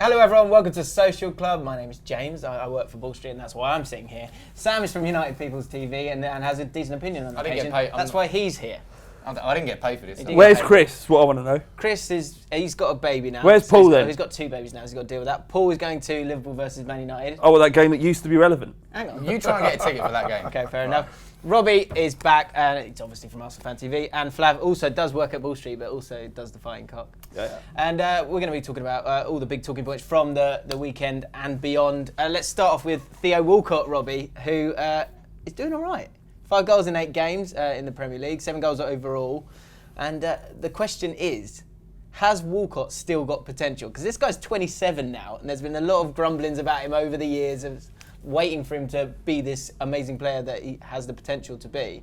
Hello everyone, welcome to Social Club. My name is James, I work for Ball Street and that's why I'm sitting here. Sam is from United People's TV and has a decent opinion on the occasion. Get paid. That's why he's here. I didn't get paid for this. Where's Chris? What I want to know. Chris he's got a baby now. Where's Paul then? He's got 2 babies now, so he's got to deal with that. Paul is going to Liverpool versus Man United. Oh, well, that game that used to be relevant. Hang on. You try and get a ticket for that game. Okay, fair enough. Robbie is back, and it's obviously from Arsenal Fan TV. And Flav also does work at Ball Street, but also does the fighting cock. Yeah. And we're going to be talking about all the big talking points from the weekend and beyond. Let's start off with Theo Walcott, Robbie, who is doing all right. 5 goals in 8 games in the Premier League, 7 goals overall. And the question is, has Walcott still got potential? Because this guy's 27 now, and there's been a lot of grumblings about him over the years of waiting for him to be this amazing player that he has the potential to be.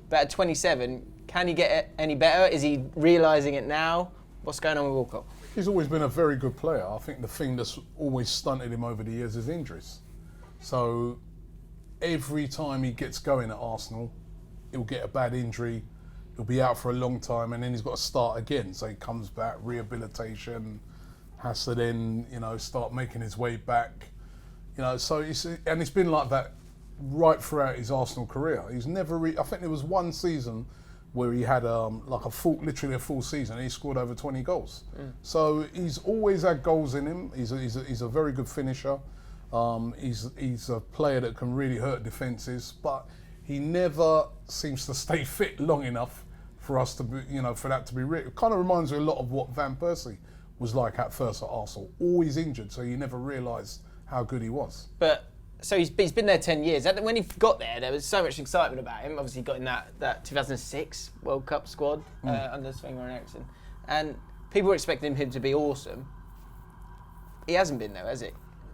But at 27, can he get any better? Is he realising it now? What's going on with Walcott? He's always been a very good player. I think the thing that's always stunted him over the years is injuries. So every time he gets going at Arsenal, he'll get a bad injury, he'll be out for a long time, and then he's got to start again. So he comes back, rehabilitation, has to then, start making his way back. So it's been like that right throughout his Arsenal career. He's never. I think there was one season where he had literally a full season. And he scored over 20 goals. So he's always had goals in him. He's a very good finisher. He's a player that can really hurt defences, but he never seems to stay fit long enough for us to be, for that to be real. It kind of reminds me a lot of what Van Persie was like at first at Arsenal. Always injured, so you never realised how good he was. But so he's been there 10 years. When he got there was so much excitement about him. Obviously, he got in that 2006 World Cup squad under Sven Goran Eriksson, and people were expecting him to be awesome. He hasn't been though, has he?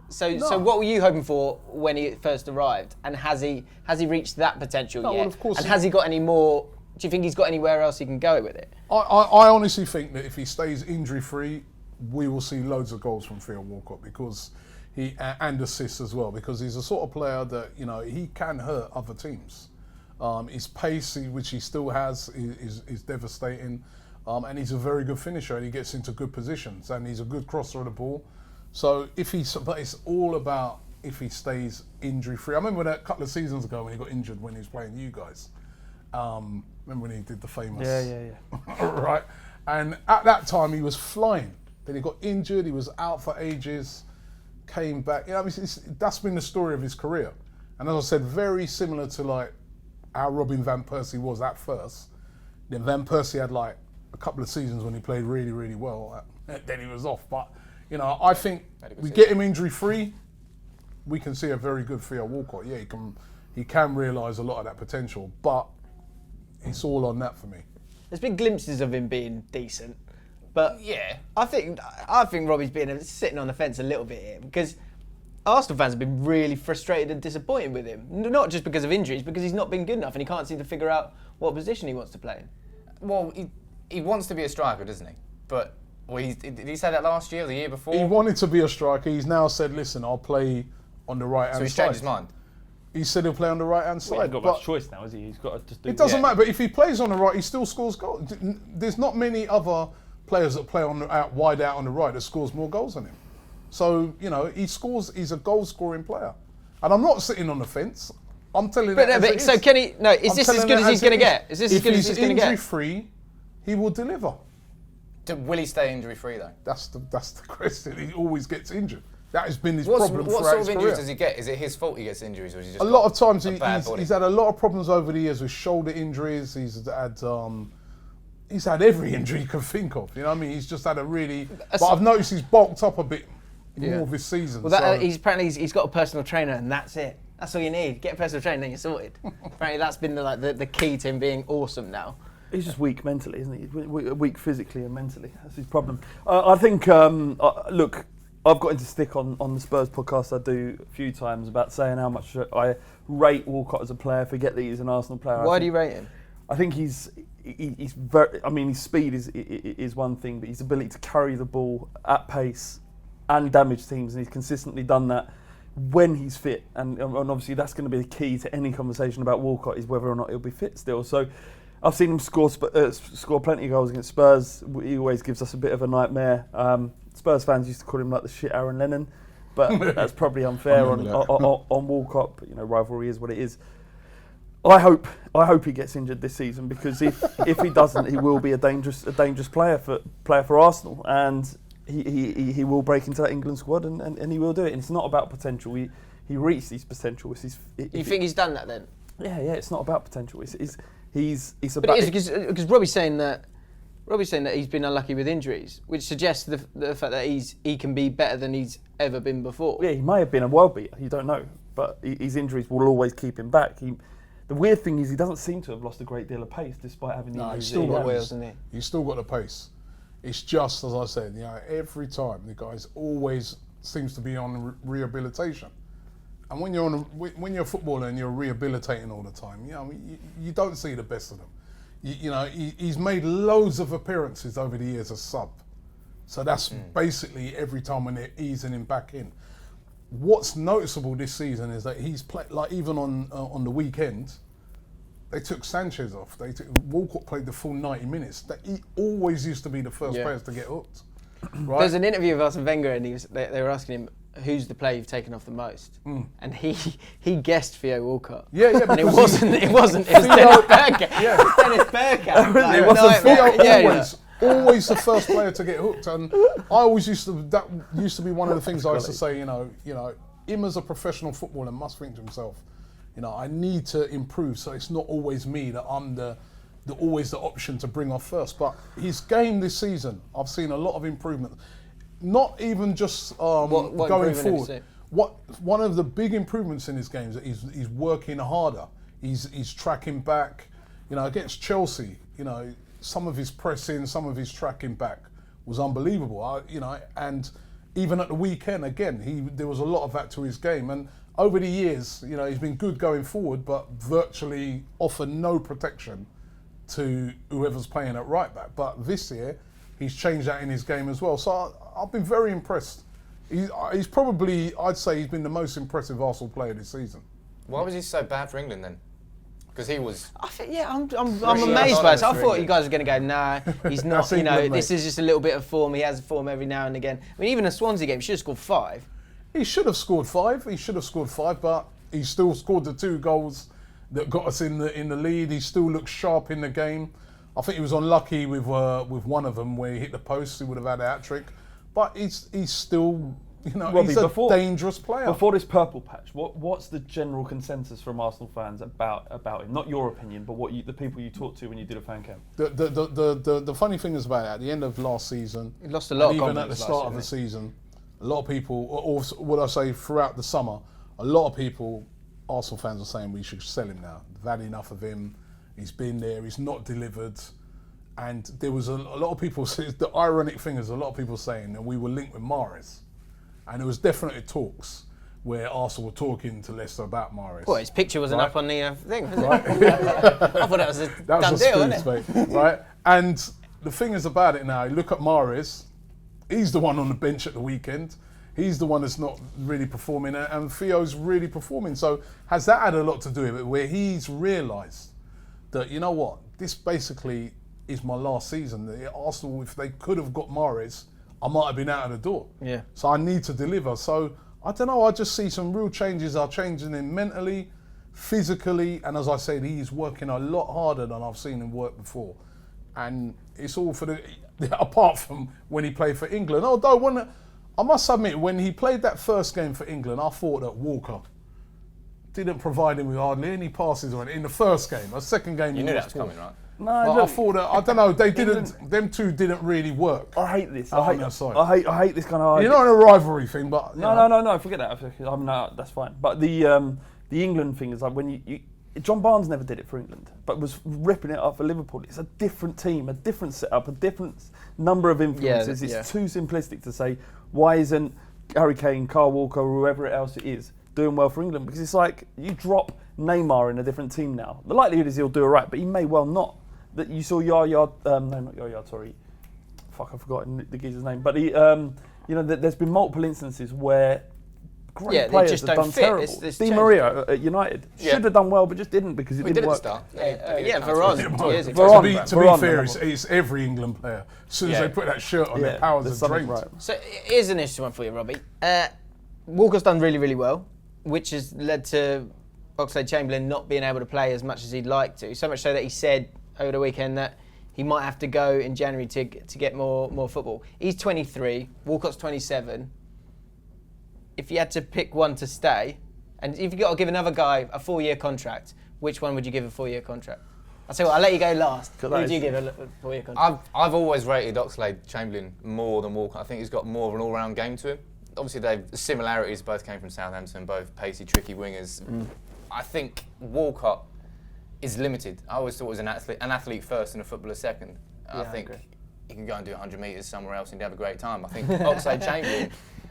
So what were you hoping for when he first arrived? And has he reached that potential yet? Well, of course. And has he got any more? Do you think he's got anywhere else he can go with it? I honestly think that if he stays injury-free, we will see loads of goals from Theo Walcott because and assists as well, because he's a sort of player that he can hurt other teams. His pace, which he still has, is devastating, and he's a very good finisher, and he gets into good positions, and he's a good crosser of the ball. So but it's all about if he stays injury-free. I remember that a couple of seasons ago when he got injured when he was playing you guys. Remember when he did the famous? Yeah. Right, and at that time he was flying. Then he got injured. He was out for ages. Came back. That's been the story of his career. And as I said, very similar to like how Robin Van Persie was at first. Then Van Persie had like a couple of seasons when he played really, really well. Then he was off. But I think we get him injury free, we can see a very good Theo Walcott. Yeah, he can realise a lot of that potential, but it's all on that for me. There's been glimpses of him being decent. But yeah, I think Robbie's been sitting on the fence a little bit here because Arsenal fans have been really frustrated and disappointed with him. Not just because of injuries, because he's not been good enough and he can't seem to figure out what position he wants to play in. Well, he wants to be a striker, doesn't he? But did he say that last year or the year before? He wanted to be a striker. He's now said, "Listen, I'll play on the right hand side." So he's changed his mind. He said he'll play on the right hand side. He's got much choice now, has he? He's got to just do. It doesn't matter. But if he plays on the right, he still scores goals. There's not many other players that play wide out on the right that scores more goals than him. So, he scores, he's a goal scoring player. And I'm not sitting on the fence. I'm telling you that. So can he, no, is this as good as he's going to get? Is this as good as he's going to get? If he's injury free, he will deliver. Will he stay injury free though? That's the question. He always gets injured. That has been his problem throughout his career. What sort of injuries does he get? Is it his fault he gets injuries, or is he just a lot of times he's had a lot of problems over the years with shoulder injuries. He's had every injury you can think of. He's just had a really. But I've noticed he's bulked up a bit more of his season. Well, he's got a personal trainer, and that's it. That's all you need. Get a personal trainer, then you're sorted. Apparently, that's been the key to him being awesome now. He's just weak mentally, isn't he? Weak physically and mentally. That's his problem. I think. Look, I've got into stick on the Spurs podcast I do a few times about saying how much I rate Walcott as a player. Forget that he's an Arsenal player. Why do you rate him? I think he's very. I mean, his speed is one thing, but his ability to carry the ball at pace and damage teams, and he's consistently done that when he's fit. And obviously, that's going to be the key to any conversation about Walcott is whether or not he'll be fit still. So, I've seen him score plenty of goals against Spurs. He always gives us a bit of a nightmare. Spurs fans used to call him like the shit Aaron Lennon, but that's probably unfair on Walcott. But, rivalry is what it is. I hope he gets injured this season, because if he doesn't, he will be a dangerous player for Arsenal, and he will break into that England squad, and he will do it. And it's not about potential. He reached his potential. You think he's done that then? Yeah. It's not about potential. It's But about. it is, because Robbie's saying that he's been unlucky with injuries, which suggests the fact that he can be better than he's ever been before. Yeah, he may have been a world beater. You don't know, but his injuries will always keep him back. The weird thing is he doesn't seem to have lost a great deal of pace despite having the injuries. He's still got wheels, isn't he? He's still got the pace. It's just, as I said, every time the guy's always seems to be on rehabilitation. And when you're a footballer and you're rehabilitating all the time, you don't see the best of them. He's made loads of appearances over the years as sub. So that's basically every time when they're easing him back in. What's noticeable this season is that he's played, like even on the weekend, they took Sanchez off. Walcott played the full 90 minutes. That he always used to be the first players to get hooked. Right? There's an interview of Arsene Wenger, and they were asking him, who's the player you've taken off the most? And he guessed Theo Walcott. Yeah. And it wasn't. It was Dennis Bergkamp. Yeah. Dennis Bergkamp. It wasn't Theo. Always the first player to get hooked, and I always used to be one of the things I used to say. Him as a professional footballer must think to himself, I need to improve. So it's not always me that I'm always the option to bring off first. But his game this season, I've seen a lot of improvement. Not even just what going forward. One of the big improvements in his games is that he's working harder. He's tracking back. Against Chelsea, some of his pressing, some of his tracking back was unbelievable. And even at the weekend, again, there was a lot of that to his game. And over the years, he's been good going forward, but virtually offered no protection to whoever's playing at right back. But this year, he's changed that in his game as well. So I've been very impressed. He's probably, I'd say, he's been the most impressive Arsenal player this season. Why was he so bad for England then? Because he was. I think, I'm amazed by this. I thought you guys were going to go, nah, he's not. This is just a little bit of form. He has form every now and again. I mean, even a Swansea game, he should have scored 5. He should have scored 5. But he still scored the 2 goals that got us in the lead. He still looks sharp in the game. I think he was unlucky with one of them where he hit the post. He would have had a hat-trick. But he's still, Robbie, he's a dangerous player. Before this purple patch, what's the general consensus from Arsenal fans about him? Not your opinion, but the people you talked to when you did a fan camp. The funny thing is about it, at the end of last season, he lost a lot of even at the start of the season, a lot of people, or what I say throughout the summer, a lot of people, Arsenal fans are saying we should sell him now. They've had enough of him. He's been there. He's not delivered. And there was a lot of people, the ironic thing is a lot of people saying that we were linked with Mahrez. And there was definitely talks where Arsenal were talking to Leicester about Mahrez. Well, his picture wasn't up on the thing, was it? Right. I thought that was a done deal, wasn't it? Right? And the thing is about it now, you look at Mahrez, he's the one on the bench at the weekend. He's the one that's not really performing, and Theo's really performing. So has that had a lot to do with it, where he's realised that, you know what, this basically is my last season. Arsenal, if they could have got Mahrez, I might have been out of the door. Yeah. So I need to deliver. So I don't know, I just see some real changes are changing him mentally, physically, and as I said, he's working a lot harder than I've seen him work before. And it's all for apart from when he played for England. Although I must admit, when he played that first game for England, I thought that Walker didn't provide him with hardly any passes or anything in the first game. The second game, You knew that was coming, right? No, well, I thought that, I don't know, them two didn't really work. I hate this. on I their side. hate this kind of You're argument. not in a rivalry thing, but No, forget that. That's fine. But the England thing is like when you John Barnes never did it for England, but was ripping it up for Liverpool. It's a different team, a different setup, a different number of influences. It's too simplistic to say why isn't Harry Kane, Kyle Walker, or whoever else it is doing well for England, because it's like you drop Neymar in a different team now. The likelihood is he'll do all right, but he may well not. That you saw not Yaya, sorry. Fuck, I've forgotten the geezer's name. But he, there's been multiple instances where great Yeah, they players just have don't done fit. terrible. It's Di changed. Maria at United Yeah. should have done well, but just didn't because it We didn't did at the work. start. Veron. 2 years ago. Veron. To be Veron, fair, remember. it's every England player. As soon as Yeah. they put that shirt on, Yeah, their powers there's are something drained. right. So here's an interesting one for you, Robbie. Walker's done really, really well, which has led to Oxlade-Chamberlain not being able to play as much as he'd like to. So much so that he said over the weekend that he might have to go in January to get more football. He's 23, Walcott's 27. If you had to pick one to stay, and if you got to give another guy a 4-year contract, which one would you give a 4-year contract? I'll tell you what, I'll let you go last. Who would you give a 4-year contract? I've always rated Oxlade-Chamberlain more than Walcott. I think he's got more of an all-round game to him. Obviously, they've similarities. Both came from Southampton, both pacey, tricky wingers. I think Walcott is limited. I always thought he was an athlete first and a footballer second. Yeah, I think I agree. he can go and do 100 metres somewhere else and he'd have a great time. I think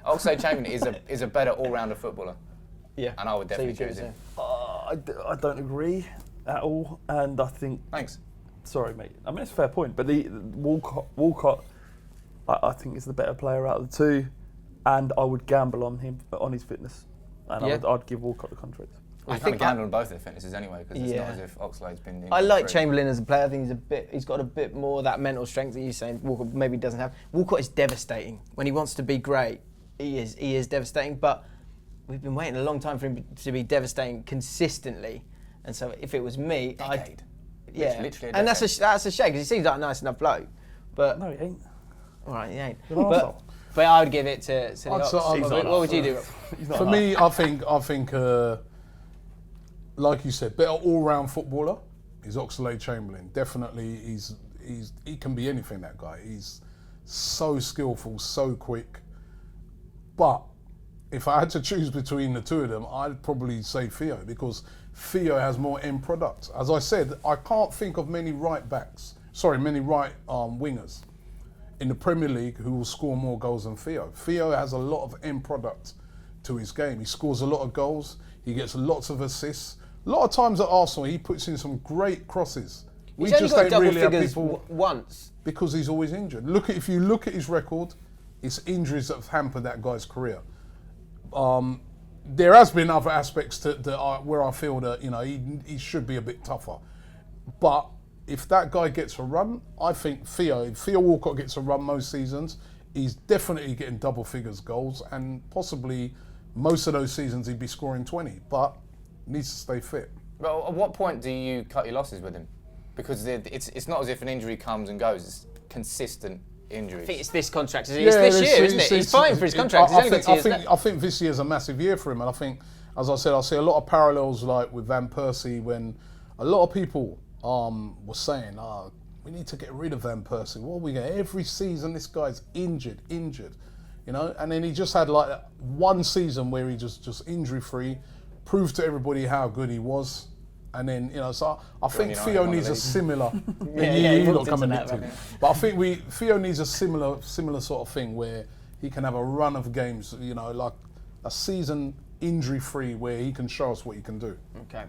Oxlade-Chamberlain is a better all-rounder footballer. Yeah. And I would So definitely you do choose the him. I don't agree at all, and I think. Thanks. Sorry, mate. I mean, it's a fair point, but the Walcott, I think is the better player out of the two, and I would gamble on him on his fitness, and Yeah. I'd give Walcott the contract. I think gamble on both their fitnesses anyway, because it's Yeah. not as if Oxlade's been. I like through. Chamberlain as a player. I think he's got a bit more of that mental strength that you're saying Walcott maybe doesn't have. Walcott is devastating. When he wants to be great, he is devastating. But we've been waiting a long time for him to be devastating consistently. And so if it was me, Decade. yeah. Literally a And that's decade. a shame because he seems like a nice enough bloke. But No, he ain't. all right, he ain't. He's an arsehole. But I would give it to the I'd say- Ox. I'd say- What would you do? He's not For an me, I think, like you said, better all-round footballer is Oxlade-Chamberlain. Definitely, he can be anything. That guy, he's so skillful, so quick. But if I had to choose between the two of them, I'd probably say Theo, because Theo has more end product. As I said, I can't think of many right wingers in the Premier League who will score more goals than Theo. Theo has a lot of end product to his game. He scores a lot of goals. He gets lots of assists. A lot of times at Arsenal, he puts in some great crosses. We He's only just got don't double really have figures people once. because he's always injured. If you look at his record, it's injuries that have hampered that guy's career. There has been other aspects where I feel that he should be a bit tougher. But if that guy gets a run, I think if Theo Walcott gets a run most seasons, he's definitely getting double figures goals, and possibly most of those seasons he'd be scoring 20, but needs to stay fit. Well, at what point do you cut your losses with him? Because it's not as if an injury comes and goes. It's consistent injuries. I think it's this contract. It's this year, isn't it? He's fighting for his contract. He's only got 2 years left. I think this year's a massive year for him, and I think, as I said, I see a lot of parallels like with Van Persie, when a lot of people were saying, we need to get rid of Van Persie. What are we going? Every season this guy's injured, and then he just had like one season where he just injury free, proved to everybody how good he was. And then, so I think United Theo won the needs a league. similar. he not walked come into and that, nicked him. But I think Theo needs a similar sort of thing where he can have a run of games, like a season injury-free where he can show us what he can do. Okay.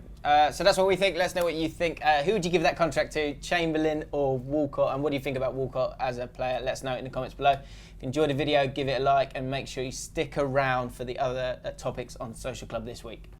So that's what we think. Let us know what you think. Who would you give that contract to, Chamberlain or Walcott? And what do you think about Walcott as a player? Let us know in the comments below. If you enjoyed the video, give it a like and make sure you stick around for the other topics on Social Club this week.